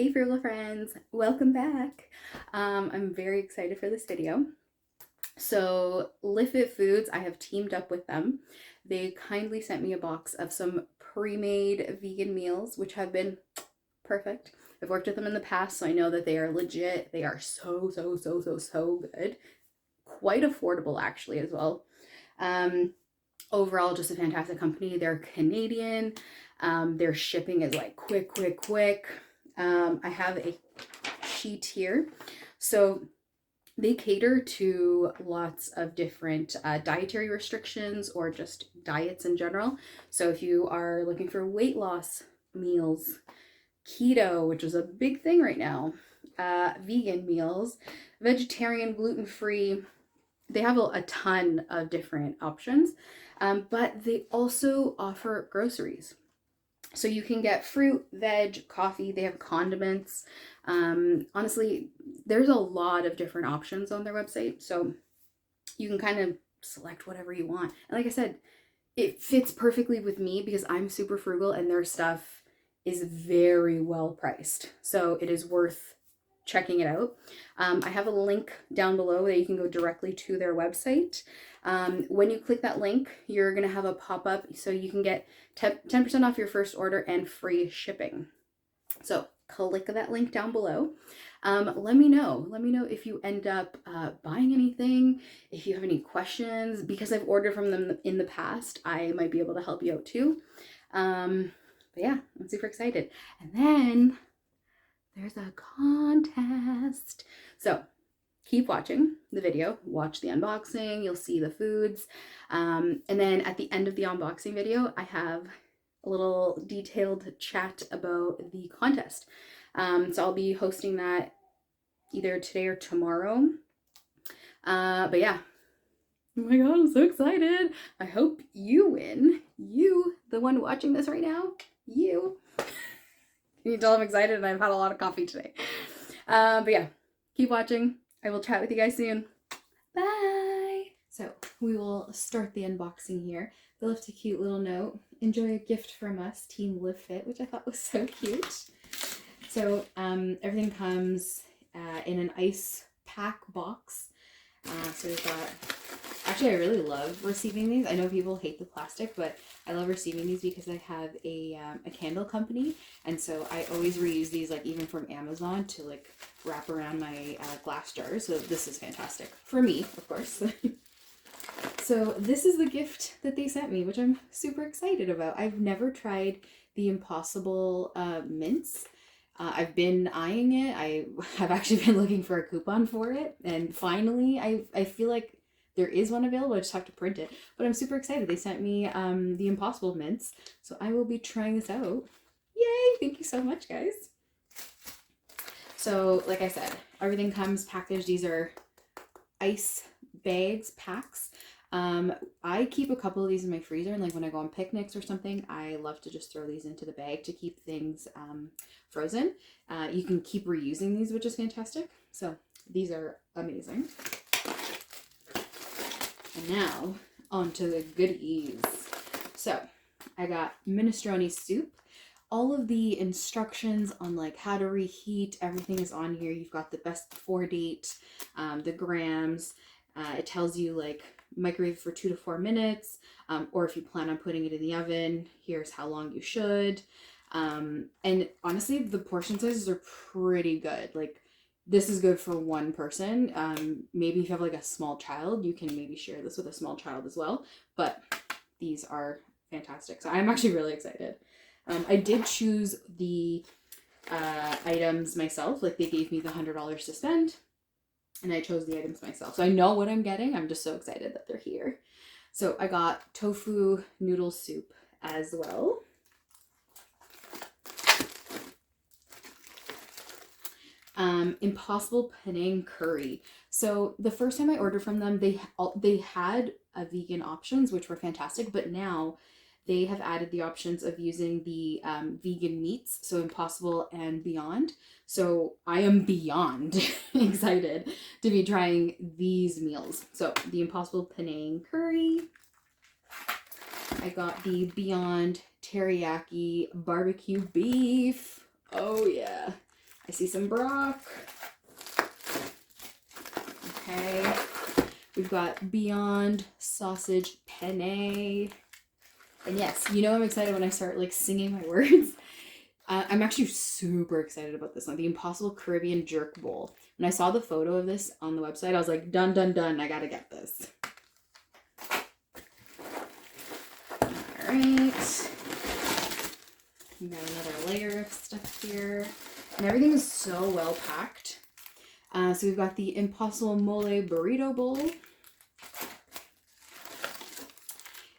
Hey Frugal friends, welcome back. I'm very excited for this video. So LiveFit Foods, I have teamed up with them. They kindly sent me a box of some pre-made vegan meals, which have been perfect. I've worked with them in the past, so I know that they are legit. They are so good. Quite affordable actually as well. Overall, just a fantastic company. They're Canadian. Their shipping is like quick. I have a sheet here. So they cater to lots of different dietary restrictions or just diets in general. So if you are looking for weight loss meals, keto, which is a big thing right now, vegan meals, vegetarian, gluten-free, they have a ton of different options, but they also offer groceries. So you can get fruit, veg, coffee. They have condiments. Honestly, there's a lot of different options on their website. So you can kind of select whatever you want. And like I said, it fits perfectly with me because I'm super frugal and their stuff is very well priced. So it is worth checking it out. I have a link down below that you can go directly to their website. When you click that link, you're going to have a pop-up so you can get 10% off your first order and free shipping. So click that link down below. Let me know if you end up buying anything, if you have any questions, because I've ordered from them in the past. I might be able to help you out too. But yeah, I'm super excited. And then there's a contest. So keep watching the video, watch the unboxing, you'll see the foods. And then at the end of the unboxing video, I have a little detailed chat about the contest. So I'll be hosting that either today or tomorrow. But yeah, oh my god, I'm so excited. I hope you win. You, the one watching this right now, you. Can you tell I'm excited and I've had a lot of coffee today. But yeah, keep watching. I will chat with you guys soon. Bye. So we will start the unboxing here. They left a cute little note. Enjoy a gift from us, Team LiveFit, which I thought was so cute. So everything comes in an ice pack box. So we've got, actually I really love receiving these. I know people hate the plastic, but I love receiving these because I have a candle company, and so I always reuse these, like even from Amazon, to like wrap around my glass jars. So this is fantastic for me, of course. So this is the gift that they sent me, which I'm super excited about. I've never tried the Impossible mints. I've been eyeing it. I have actually been looking for a coupon for it, and finally I feel like there is one available. I just have to print it. But I'm super excited. They sent me the Impossible mints, so I will be trying this out. Yay! Thank you so much, guys. So like I said, everything comes packaged. These are ice bags, packs. I keep a couple of these in my freezer, and like when I go on picnics or something, I love to just throw these into the bag to keep things frozen. You can keep reusing these, which is fantastic. So these are amazing. And now on to the goodies. So I got minestrone soup. All of the instructions on like how to reheat, everything is on here. You've got the best before date, the grams. It tells you like microwave for 2 to 4 minutes, or if you plan on putting it in the oven, here's how long you should. And honestly, the portion sizes are pretty good. Like this is good for one person. Maybe if you have like a small child, you can maybe share this with a small child as well. But these are fantastic. So I'm actually really excited. I did choose the items myself. Like they gave me the $100 to spend, and I chose the items myself. So I know what I'm getting. I'm just so excited that they're here. So I got tofu noodle soup as well. Impossible Penang curry. So the first time I ordered from them, they had vegan options, which were fantastic, but now they have added the options of using the vegan meats, so Impossible and Beyond. So I am beyond excited to be trying these meals. So the Impossible Penang curry. I got the Beyond teriyaki barbecue beef. Oh yeah. I see some brock. Okay. We've got Beyond Sausage Penne. And yes, you know I'm excited when I start like singing my words. I'm actually super excited about this one. The Impossible Caribbean Jerk Bowl. When I saw the photo of this on the website, I was like, done, done, done. I gotta get this. All right. We got another layer of stuff here. And everything is so well packed. So we've got the Impossible Mole Burrito Bowl.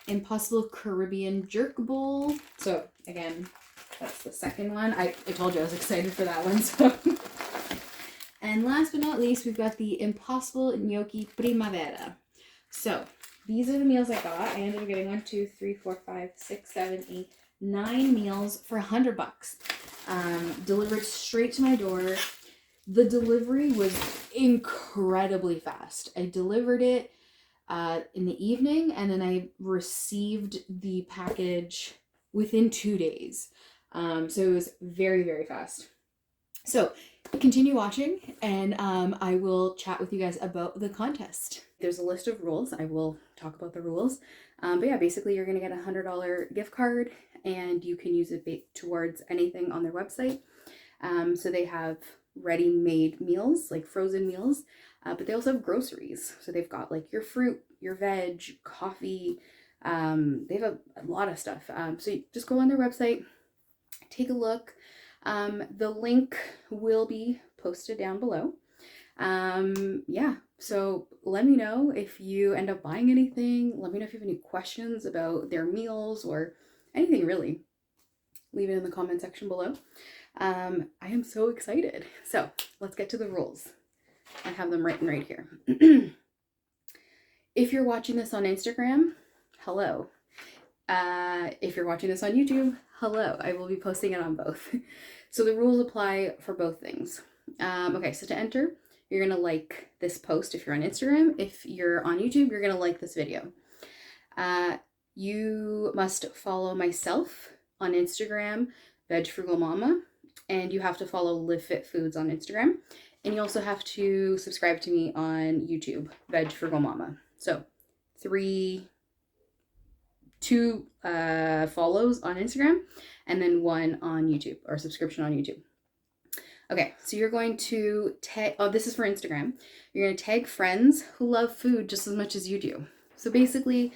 Impossible Caribbean Jerk Bowl. So again, that's the second one. I told you I was excited for that one. So. And last but not least, we've got the Impossible Gnocchi Primavera. So these are the meals I got. I ended up getting 1, 2, 3, 4, 5, 6, 7, 8, 9 meals for $100. Delivered straight to my door. The delivery was incredibly fast. I delivered it in the evening, and then I received the package within 2 days. So it was very, very fast. So continue watching, and I will chat with you guys about the contest. There's a list of rules. I will talk about the rules. But yeah, basically you're going to get a $100 gift card, and you can use it towards anything on their website. So they have ready-made meals, like frozen meals, but they also have groceries. So they've got like your fruit, your veg, coffee. They have a lot of stuff. So you just go on their website, take a look. The link will be posted down below. Yeah, so let me know if you end up buying anything. Let me know if you have any questions about their meals or anything really. Leave it in the comment section below. I am so excited. So let's get to the rules. I have them written right here. If you're watching this on Instagram, hello. If you're watching this on YouTube, hello. I will be posting it on both. So the rules apply for both things. Okay, so to enter, you're going to like this post if you're on Instagram. If you're on YouTube, you're going to like this video. You must follow myself on Instagram, Veg Frugal Mama, and you have to follow LiveFit Foods on Instagram. And you also have to subscribe to me on YouTube, Veg Frugal Mama. So 2 follows on Instagram, and then 1 on YouTube, or subscription on YouTube. Okay, so you're going to tag, this is for Instagram. You're going to tag friends who love food just as much as you do. So basically,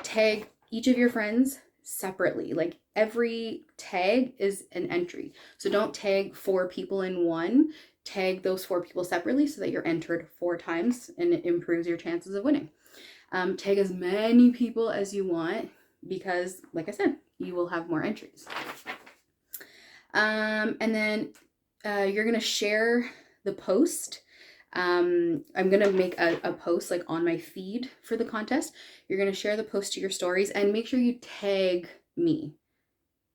tag each of your friends separately. Like every tag is an entry. So don't tag 4 people in one. Tag those 4 people separately so that you're entered 4 times, and it improves your chances of winning. Tag as many people as you want, because like I said, you will have more entries. And then you're going to share the post. I'm going to make a post like on my feed for the contest. You're going to share the post to your stories, and make sure you tag me.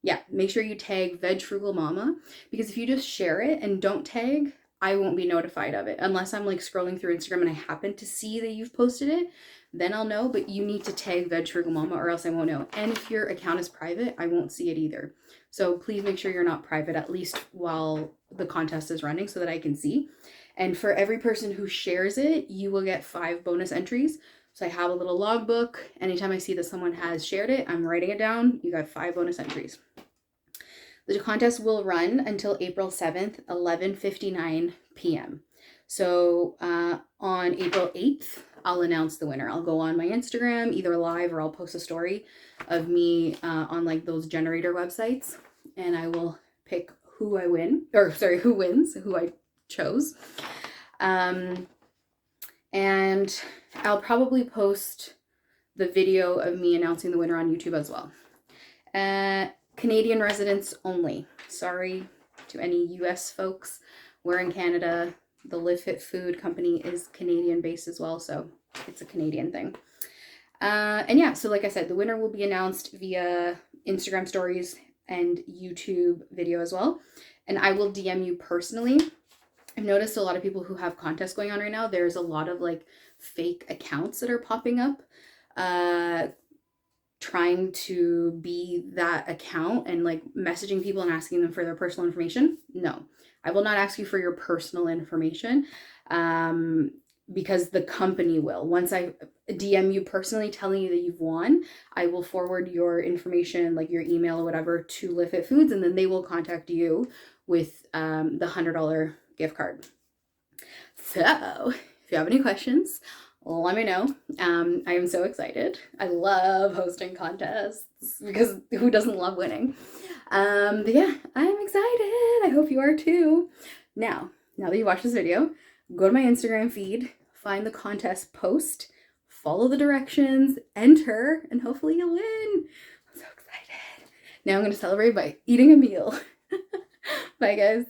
Yeah, make sure you tag Veg Frugal Mama, because if you just share it and don't tag, I won't be notified of it unless I'm like scrolling through Instagram and I happen to see that you've posted it. Then I'll know, but you need to tag Veg Frugal Mama or else I won't know. And if your account is private, I won't see it either. So please make sure you're not private, at least while the contest is running, so that I can see. And for every person who shares it, you will get 5 bonus entries. So I have a little logbook. Anytime I see that someone has shared it, I'm writing it down. You got 5 bonus entries. The contest will run until April 7th, 11:59 p.m. So on April 8th, I'll announce the winner. I'll go on my Instagram, either live or I'll post a story of me on like those generator websites, and I will pick who wins, who I chose. And I'll probably post the video of me announcing the winner on YouTube as well. Canadian residents only. Sorry to any US folks. We're in Canada. The LiveFit Food company is Canadian based as well, so it's a Canadian thing. And yeah, so like I said, the winner will be announced via Instagram stories and YouTube video as well. And I will DM you personally. I've noticed a lot of people who have contests going on right now, there's a lot of like fake accounts that are popping up, trying to be that account and like messaging people and asking them for their personal information. No, I will not ask you for your personal information, because the company will. Once I DM you personally telling you that you've won, I will forward your information, like your email or whatever, to LiveFit Foods, and then they will contact you with the $100 gift card. So if you have any questions, let me know. I am so excited. I love hosting contests because who doesn't love winning? But yeah, I'm excited. I hope you are too. Now that you watched this video, go to my Instagram feed, find the contest post, follow the directions, enter, and hopefully you'll win. I'm so excited. Now I'm going to celebrate by eating a meal. Bye, guys.